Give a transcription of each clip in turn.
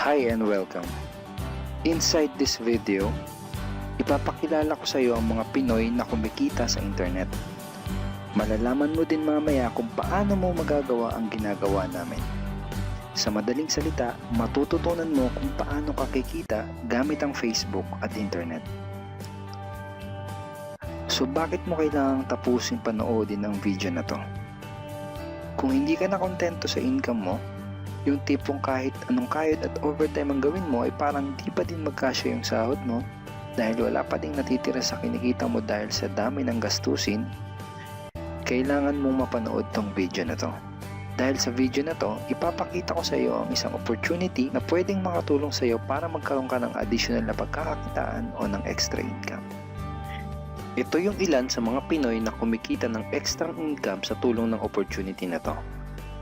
Hi and welcome. Inside this video, ipapakilala ko sa iyo ang mga Pinoy na kumikita sa internet. Malalaman mo din mamaya kung paano mo magagawa ang ginagawa namin. Sa madaling salita, matututunan mo kung paano ka kikita gamit ang Facebook at internet. So bakit mo kailangang tapusin panoodin ang video na to? Kung hindi ka na kontento sa income mo, yung tipong kahit anong kayod at overtime ang gawin mo ay parang di pa din magkasya yung sahod mo dahil wala pa ding natitira sa kinikita mo dahil sa dami ng gastusin, kailangan mong mapanood tong video na to. Dahil sa video na to, ipapakita ko sa iyo ang isang opportunity na pwedeng makatulong sa iyo para magkaroon ka ng additional na pagkakakitaan o ng extra income. Ito yung ilan sa mga Pinoy na kumikita ng extra income sa tulong ng opportunity na to.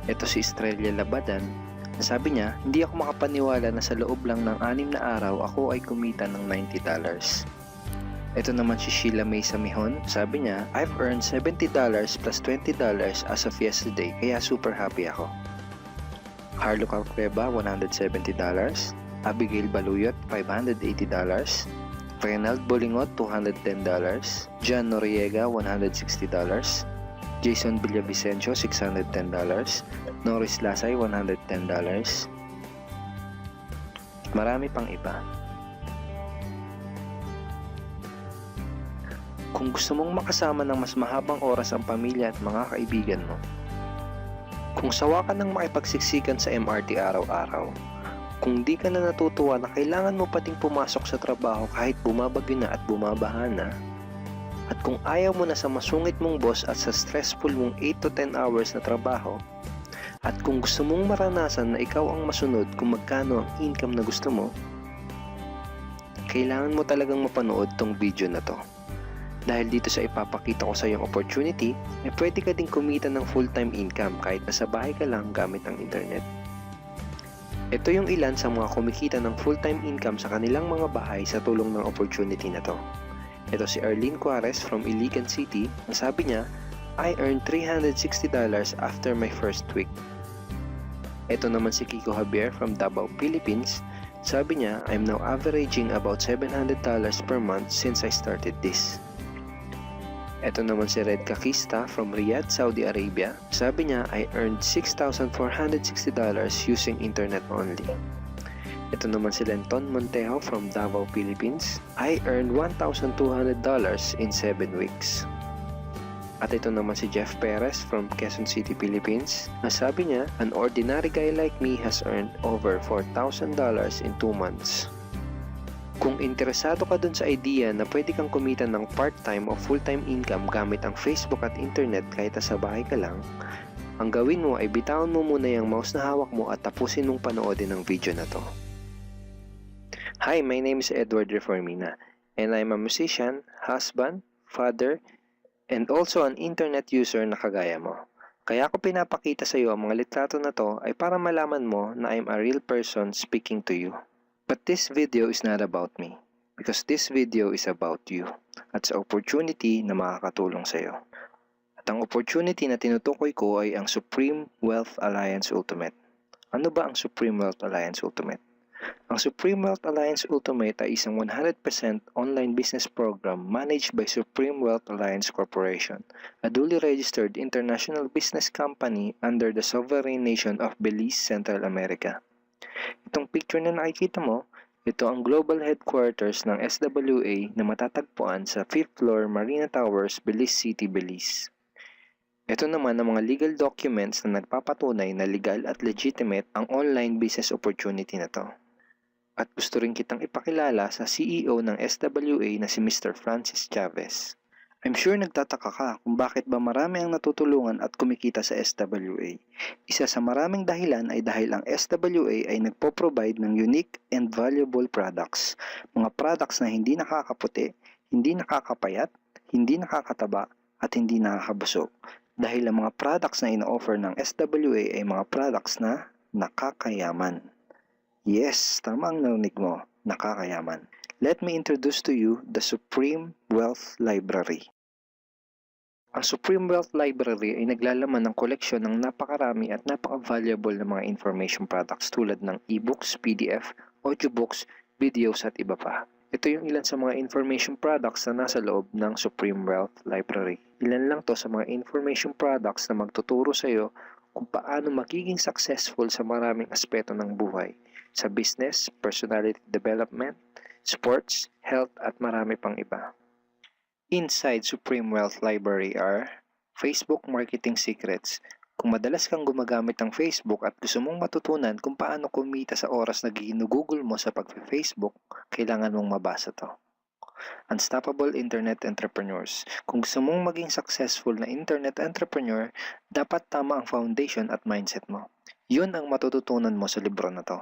Ito si Estrella Labadan. Sabi niya, hindi ako makapaniwala na sa loob lang ng 6 na araw ako ay kumita ng $90. Ito naman si Sheila May Samihon. Sabi niya, I've earned $70 plus $20 as of yesterday kaya super happy ako. Harlo Calcueba, $170. Abigail Baluyot, $580. Reynald Bolingot, $210. John Noriega, $160. Jason Villavicencio, $610. Norris Lasay, $110. Marami pang iba. Kung gusto mong makasama ng mas mahabang oras ang pamilya at mga kaibigan mo, kung sawa ka ng makipagsiksikan sa MRT araw-araw, kung di ka na natutuwa na kailangan mo pating pumasok sa trabaho kahit bumabagyo na at bumabaha na, at kung ayaw mo na sa masungit mong boss at sa stressful mong 8 to 10 hours na trabaho, at kung gusto mong maranasan na ikaw ang masunod kung magkano ang income na gusto mo, kailangan mo talagang mapanood tong video na to. Dahil dito sa ipapakita ko sa iyong opportunity, ay pwede ka ding kumita ng full-time income kahit nasa bahay ka lang gamit ang internet. Ito yung ilan sa mga kumikita ng full-time income sa kanilang mga bahay sa tulong ng opportunity na to. Ito si Arlene Juarez from Iligan City. Ang sabi niya, I earned $360 after my first week. Ito naman si Kiko Javier from Davao, Philippines. Sabi niya, I'm now averaging about $700 per month since I started this. Ito naman si Red Kakista from Riyadh, Saudi Arabia. Sabi niya, I earned $6,460 using internet only. Ito naman si Lenton Montejo from Davao, Philippines. I earned $1,200 in 7 weeks. At ito naman si Jeff Perez from Quezon City, Philippines. Sabi niya, an ordinary guy like me has earned over $4,000 in 2 months. Kung interesado ka dun sa idea na pwede kang kumita ng part-time o full-time income gamit ang Facebook at internet kahit sa bahay ka lang, ang gawin mo ay bitawan mo muna yung mouse na hawak mo at tapusin mong panoodin ang video na to. Hi, my name is Edward Reformina, and I'm a musician, husband, father, and also an internet user na kagaya mo. Kaya ako pinapakita sa iyo ang mga litrato na to ay para malaman mo na I'm a real person speaking to you. But this video is not about me, because this video is about you, at sa opportunity na makakatulong sa iyo. At ang opportunity na tinutukoy ko ay ang Supreme Wealth Alliance Ultimate. Ano ba ang Supreme Wealth Alliance Ultimate? Ang Supreme Wealth Alliance Ultimate ay isang 100% online business program managed by Supreme Wealth Alliance Corporation, a duly registered international business company under the sovereign nation of Belize, Central America. Itong picture na nakikita mo, ito ang global headquarters ng SWA na matatagpuan sa 5th floor Marina Towers, Belize City, Belize. Ito naman ang mga legal documents na nagpapatunay na legal at legitimate ang online business opportunity na to. At gusto rin kitang ipakilala sa CEO ng SWA na si Mr. Francis Chavez. I'm sure nagtataka ka kung bakit ba marami ang natutulungan at kumikita sa SWA. Isa sa maraming dahilan ay dahil ang SWA ay nagpo-provide ng unique and valuable products. Mga products na hindi nakakaputi, hindi nakakapayat, hindi nakakataba, at hindi nakakabusog. Dahil ang mga products na ino-offer ng SWA ay mga products na nakakayaman. Yes, tama ang narinig mo, nakakayaman. Let me introduce to you the Supreme Wealth Library. Ang Supreme Wealth Library ay naglalaman ng koleksyon ng napakarami at napaka-valuable na mga information products tulad ng e-books, PDF, audiobooks, videos at iba pa. Ito yung ilan sa mga information products na nasa loob ng Supreme Wealth Library. Ilan lang to sa mga information products na magtuturo sa iyo kung paano magiging successful sa maraming aspeto ng buhay, sa business, personality development, sports, health at marami pang iba. Inside Supreme Wealth Library are Facebook Marketing Secrets. Kung madalas kang gumagamit ng Facebook at gusto mong matutunan kung paano kumita sa oras na ginugugol mo sa pag-Facebook, kailangan mong mabasa to. Unstoppable Internet Entrepreneurs. Kung gusto mong maging successful na internet entrepreneur, dapat tama ang foundation at mindset mo. Yun ang matututunan mo sa libro na to.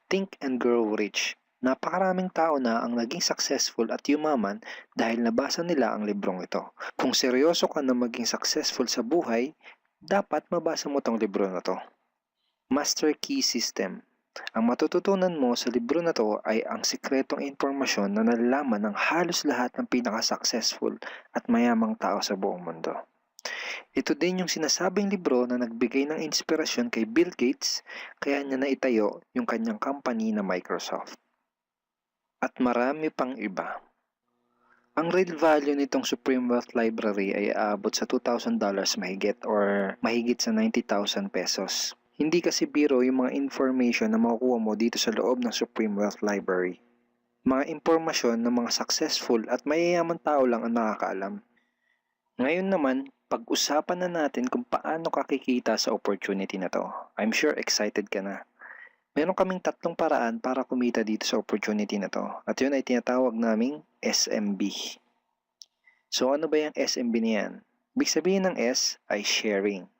Think and Grow Rich. Napakaraming tao na ang naging successful at yumaman dahil nabasa nila ang librong ito. Kung seryoso ka na maging successful sa buhay, dapat mabasa mo tong libro na to. Master Key System. Ang matututunan mo sa libro na to ay ang sikretong impormasyon na nalalaman ng halos lahat ng pinaka-successful at mayamang tao sa buong mundo. Ito din yung sinasabing libro na nagbigay ng inspirasyon kay Bill Gates kaya niya naitayo yung kanyang company na Microsoft. At marami pang iba. Ang real value nitong Supreme Wealth Library ay aabot sa $2,000 mahigit or mahigit sa 90,000 pesos. Hindi kasi biro yung mga information na makukuha mo dito sa loob ng Supreme Wealth Library. Mga impormasyon ng mga successful at mayayaman tao lang ang nakakaalam. Ngayon naman, pag-usapan na natin kung paano ka kikita sa opportunity na to. I'm sure excited ka na. Meron kaming 3 paraan para kumita dito sa opportunity na to. At yun ay tinatawag naming SMB. So ano ba yung SMB na yan? Ibig sabihin ng S ay sharing.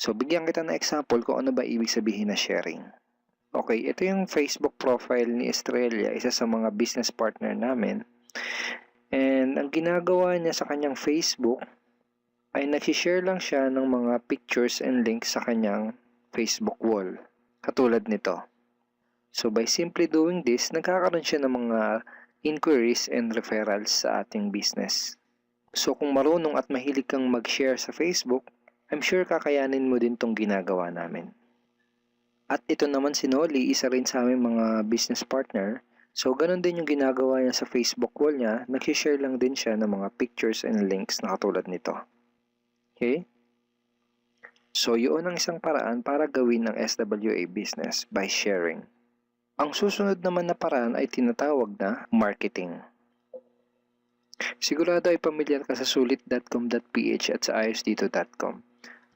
So bigyan kita ng example kung ano ba ibig sabihin na sharing. Okay, ito yung Facebook profile ni Estrella, isa sa mga business partner namin. And ang ginagawa niya sa kanyang Facebook ay nag-share lang siya ng mga pictures and links sa kanyang Facebook wall. Katulad nito. So by simply doing this, nagkakaroon siya ng mga inquiries and referrals sa ating business. So kung marunong at mahilig kang mag-share sa Facebook, I'm sure kakayanin mo din tong ginagawa namin. At ito naman si Nolly, isa rin sa aming mga business partner. So ganun din yung ginagawa niya sa Facebook wall niya, nag-share lang din siya ng mga pictures and links na katulad nito. Okay? So, yun ang isang paraan para gawin ng SWA business by sharing. Ang susunod naman na paraan ay tinatawag na marketing. Sigurado ay pamilyar ka sa sulit.com.ph at sa ayosdito.com.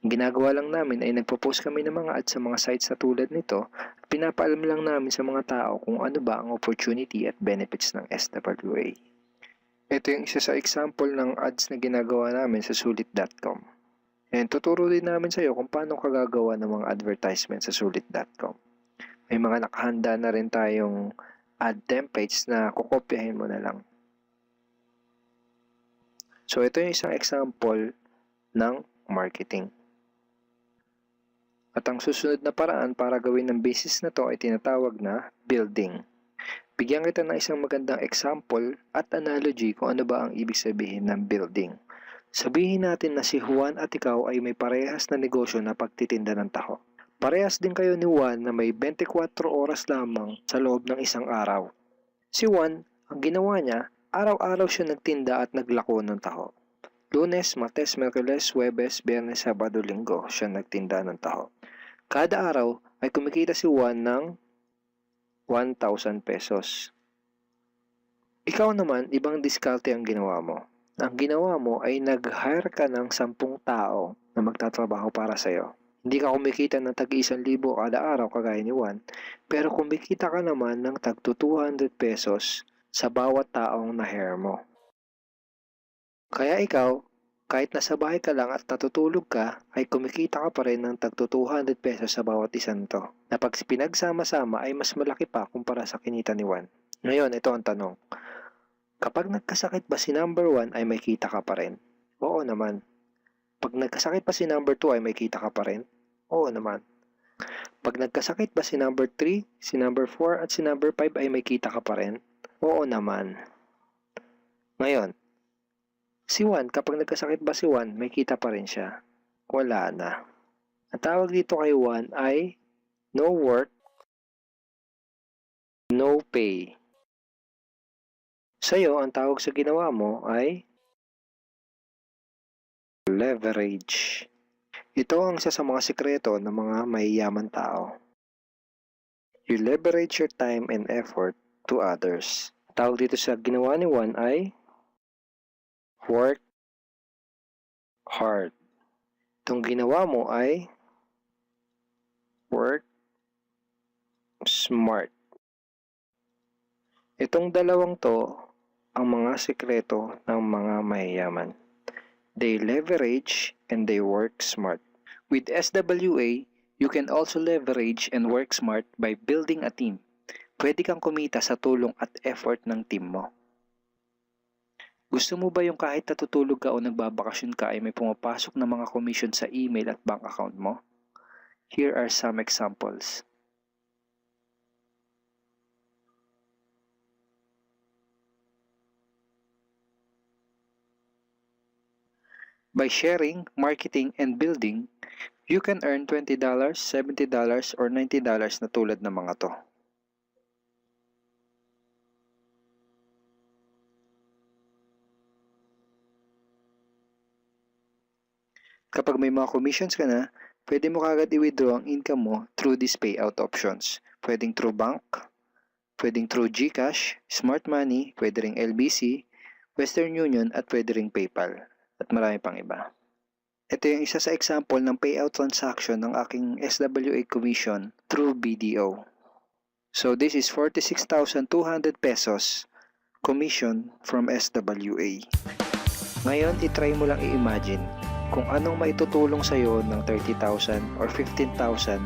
Ang ginagawa lang namin ay nagpo-post kami ng mga ads sa mga sites na tulad nito at pinapaalam lang namin sa mga tao kung ano ba ang opportunity at benefits ng SWA. Ito yung isa sa example ng ads na ginagawa namin sa sulit.com. And tuturo din namin sa iyo kung paano ka gagawa ng mga advertisement sa sulit.com. May mga nakahanda na rin tayong ad templates na kukopyahin mo na lang. So ito yung isang example ng marketing. At ang susunod na paraan para gawin ng business na to ay tinatawag na building. Bigyan kita ng isang magandang example at analogy kung ano ba ang ibig sabihin ng building. Sabihin natin na si Juan at ikaw ay may parehas na negosyo na pagtitinda ng taho. Parehas din kayo ni Juan na may 24 oras lamang sa loob ng isang araw. Si Juan, ang ginawa niya, araw-araw siya nagtinda at naglako ng taho. Lunes, Martes, Miyerkules, Huwebes, Biyernes, Sabado, Linggo siya nagtinda ng taho. Kada araw ay kumikita si Juan ng 1,000 pesos. Ikaw naman, ibang diskarte ang ginawa mo. Ang ginawa mo ay nag-hire ka ng 10 tao na magtatrabaho para sa'yo. Hindi ka kumikita ng tag-1,000 kada araw kagaya ni Juan, pero kumikita ka naman ng tag 200 pesos sa bawat taong na-hire mo. Kaya ikaw, kahit nasa bahay ka lang at natutulog ka, ay kumikita ka pa rin ng tag 200 pesos sa bawat isang to, na pag pinagsama-sama ay mas malaki pa kumpara sa kinita ni Juan. Ngayon, ito ang tanong. Kapag nagkasakit ba si number 1 ay may kita ka pa rin? Oo naman. Pag nagkasakit pa si number 2 ay may kita ka pa rin? Oo naman. Pag nagkasakit ba si number 3, si number 4 at si number 5 ay may kita ka pa rin? Oo naman. Ngayon, Si Juan, kapag nagkasakit ba si Juan, may kita pa rin siya? Wala na. Ang tawag dito kay Juan ay no work, no pay. Sa'yo, ang tawag sa ginawa mo ay leverage. Ito ang isa sa mga sikreto ng mga mayayaman tao. You leverage your time and effort to others. Tawag dito sa ginawa ni Juan ay work hard. Itong ginawa mo ay work smart. Itong dalawang to ang mga sikreto ng mga mayayaman. They leverage and they work smart. With SWA, you can also leverage and work smart by building a team. Pwede kang kumita sa tulong at effort ng team mo. Gusto mo ba yung kahit natutulog ka o nagbabakasyon ka ay may pumapasok na mga commission sa email at bank account mo? Here are some examples. By sharing, marketing, and building, you can earn $20, $70, or $90 na tulad ng mga to. Kapag may mga commissions ka na, pwede mo kagad i-withdraw ang income mo through these payout options. Pwedeng through bank, pwedeng through GCash, Smart Money, pwede ring LBC, Western Union, at pwede ring PayPal. At marami pang iba. Ito yung isa sa example ng payout transaction ng aking SWA commission through BDO. So this is 46,200 pesos commission from SWA. Ngayon, itry mo lang i-imagine kung anong maitutulong sa'yo ng 30,000 or 15,000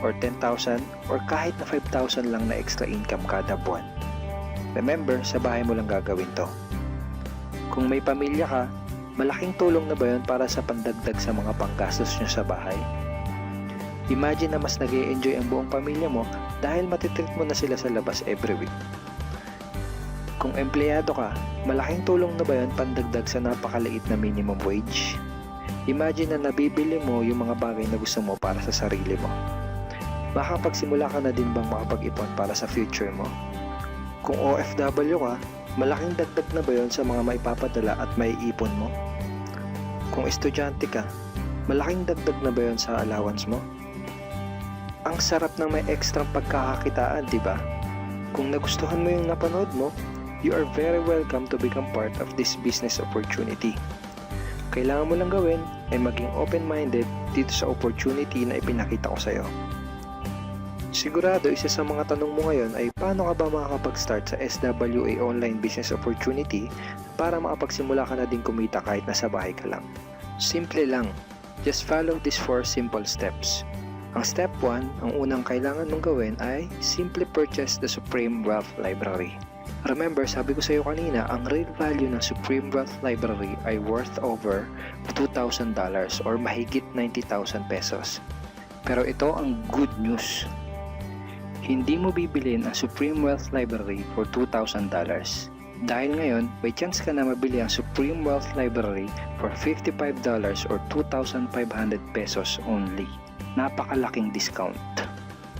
or 10,000 or kahit na 5,000 lang na extra income kada buwan. Remember, sa bahay mo lang gagawin to. Kung may pamilya ka, malaking tulong na ba yun para sa pandagdag sa mga panggastos nyo sa bahay? Imagine na mas nag-e-enjoy ang buong pamilya mo dahil matitreat mo na sila sa labas every week. Kung empleyado ka, malaking tulong na ba yun pandagdag sa napakaliit na minimum wage? Imagine na nabibili mo yung mga bagay na gusto mo para sa sarili mo. Makapagsimula ka na din bang makapag-ipon para sa future mo? Kung OFW ka, malaking dagdag na ba yun sa mga maipapadala at maiipon mo? Kung estudyante ka, malaking dagdag na ba yun sa allowance mo? Ang sarap ng may extra pagkakakitaan, di ba? Kung nagustuhan mo yung napanood mo, you are very welcome to become part of this business opportunity. Kailangan mo lang gawin ay maging open-minded dito sa opportunity na ipinakita ko sa'yo. Sigurado, isa sa mga tanong mo ngayon ay paano ka ba makakapag-start sa SWA online business opportunity para makapagsimula ka na din kumita kahit nasa bahay ka lang. Simple lang. Just follow these 4 simple steps. Ang step 1, ang unang kailangan mong gawin ay simply purchase the Supreme Wealth Library. Remember, sabi ko sa iyo kanina, ang real value ng Supreme Wealth Library ay worth over $2,000 or mahigit 90,000 pesos. Pero ito ang good news. Hindi mo bibilin ang Supreme Wealth Library for $2,000. Dahil ngayon, may chance ka na mabili ang Supreme Wealth Library for $55 or 2,500 pesos only. Napakalaking discount.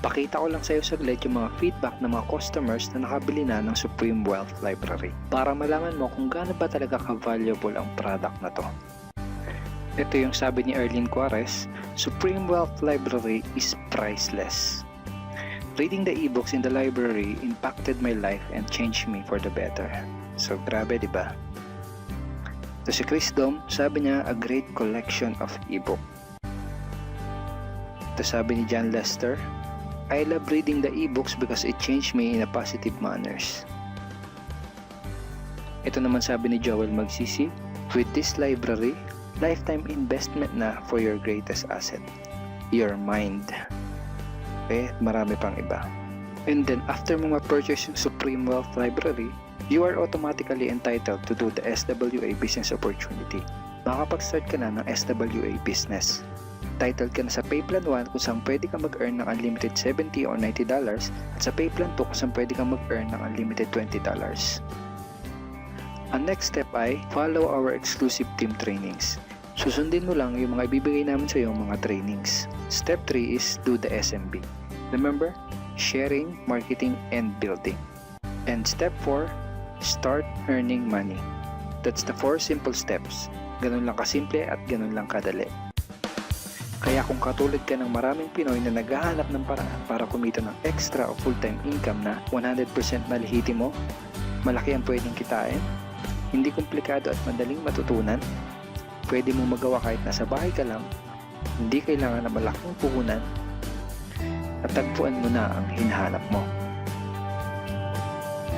Pakita ko lang sa iyo saglit yung mga feedback ng mga customers na nakabili na ng Supreme Wealth Library para malaman mo kung gaano ba talaga ka-valuable ang product na to. Ito yung sabi ni Erlyn Juarez, Supreme Wealth Library is priceless. Reading the ebooks in the library impacted my life and changed me for the better. So grabe, di ba? Ito si Chris Dom, sabi niya, a great collection of ebook. Ito sabi ni John Lester, I love reading the ebooks because it changed me in a positive manners. Ito naman sabi ni Joel Magsisi, with this library, lifetime investment na for your greatest asset, your mind. Okay, marami pang iba. And then after mo ma-purchase yung Supreme Wealth Library, you are automatically entitled to do the SWA business opportunity. Makakapag-start ka na ng SWA business. Titled ka na sa Payplan 1 kung saan pwede ka mag-earn ng unlimited $70 or $90 at sa Payplan 2 kung saan pwede ka mag-earn ng unlimited $20. Ang next step ay follow our exclusive team trainings. Susundin mo lang yung mga ibibigay namin sa iyo mga trainings. Step 3 is do the SMB. Remember, sharing, marketing, and building. And step 4, start earning money. That's the 4 simple steps. Ganun lang kasimple at ganun lang kadali. Kaya kung katulad ka ng maraming Pinoy na naghahanap ng paraan para kumita ng extra o full-time income na 100% malihiti mo, malaki ang pwedeng kitain, hindi komplikado at madaling matutunan, pwede mo magawa kahit nasa bahay ka lang, hindi kailangan na malaking puhunan, at tagpuan mo na ang hinahanap mo.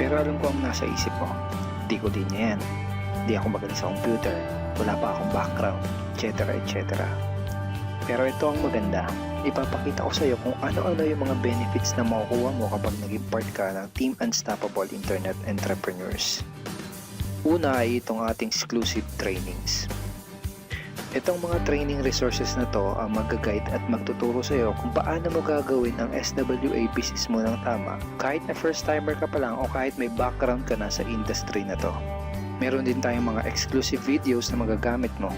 Pero alam ko ang nasa isip mo, di ko din yan, di ako magaling sa computer, wala pa akong background, etc. etc. Pero ito ang maganda, ipapakita ko sa iyo kung ano-ano yung mga benefits na makukuha mo kapag naging part ka ng Team Unstoppable Internet Entrepreneurs. Una ay itong ating exclusive trainings. Itong mga training resources na to ang mag-guide at magtuturo sa iyo kung paano mo gagawin ang SWA business mo ng tama kahit na first timer ka pa lang o kahit may background ka na sa industry na to. Meron din tayong mga exclusive videos na magagamit mo.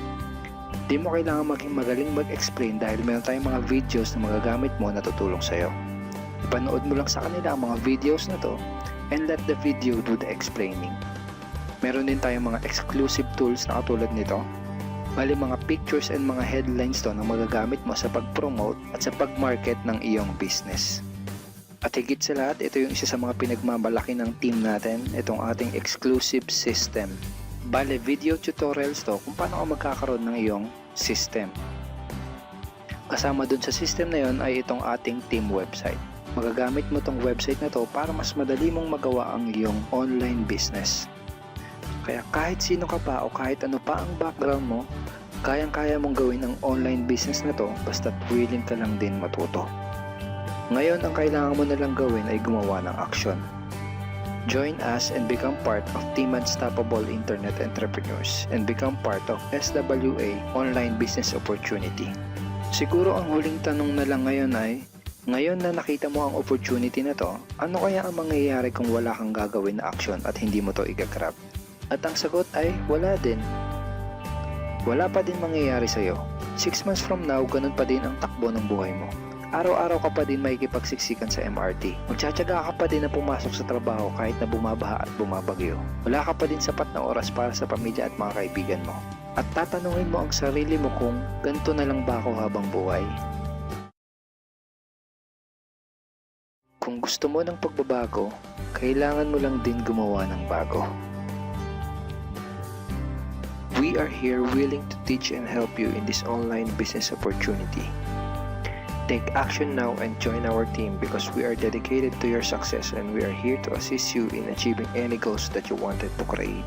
Di mo kailangan maging magaling mag-explain dahil meron tayong mga videos na magagamit mo na tutulong sa'yo. Ipanood mo lang sa kanila ang mga videos na to and let the video do the explaining. Meron din tayong mga exclusive tools na katulad nito. Bali mga pictures and mga headlines to na magagamit mo sa pag-promote at sa pag-market ng iyong business. At higit sa lahat, ito yung isa sa mga pinagmamalaki ng team natin, itong ating exclusive system. Bale, video tutorials to kung paano ka magkakaroon ng iyong system. Kasama dun sa system na yon ay itong ating team website. Magagamit mo tong website na to para mas madali mong magawa ang iyong online business. Kaya kahit sino ka pa o kahit ano pa ang background mo, kayang-kaya mong gawin ang online business na to basta't willing ka lang din matuto. Ngayon, ang kailangan mo na lang gawin ay gumawa ng action. Join us and become part of Team Unstoppable Internet Entrepreneurs and become part of SWA Online Business Opportunity. Siguro ang huling tanong na lang ngayon ay, ngayon na nakita mo ang opportunity na to, ano kaya ang mangyayari kung wala kang gagawin na action at hindi mo to igagrab? At ang sagot ay, wala din. Wala pa din mangyayari sa'yo. 6 months from now, ganun pa din ang takbo ng buhay mo. Araw-araw ka pa din makikipagsiksikan sa MRT. Magtsatsaga ka pa din na pumasok sa trabaho kahit na bumabaha at bumabagyo. Wala ka pa din sapat na oras para sa pamilya at mga kaibigan mo. At tatanungin mo ang sarili mo kung ganito na lang ba ako habang buhay? Kung gusto mo ng pagbabago, kailangan mo lang din gumawa ng bago. We are here willing to teach and help you in this online business opportunity. Take action now and join our team because we are dedicated to your success and we are here to assist you in achieving any goals that you wanted to create.